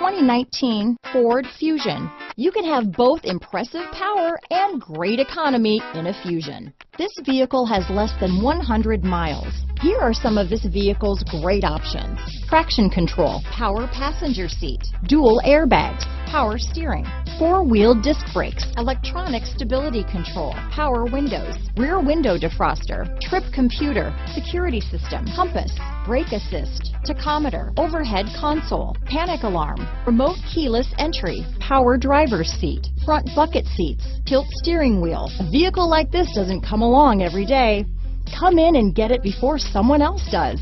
2019 Ford Fusion. You can have both impressive power and great economy in a Fusion. This vehicle has less than 100 miles. Here are some of this vehicle's great options: traction control, power passenger seat, dual airbags, power steering, four-wheel disc brakes, electronic stability control, power windows, rear window defroster, trip computer, security system, compass, brake assist, tachometer, overhead console, panic alarm, remote keyless entry, power driver's seat, front bucket seats, tilt steering wheel. A vehicle like this doesn't come along every day. Come in and get it before someone else does.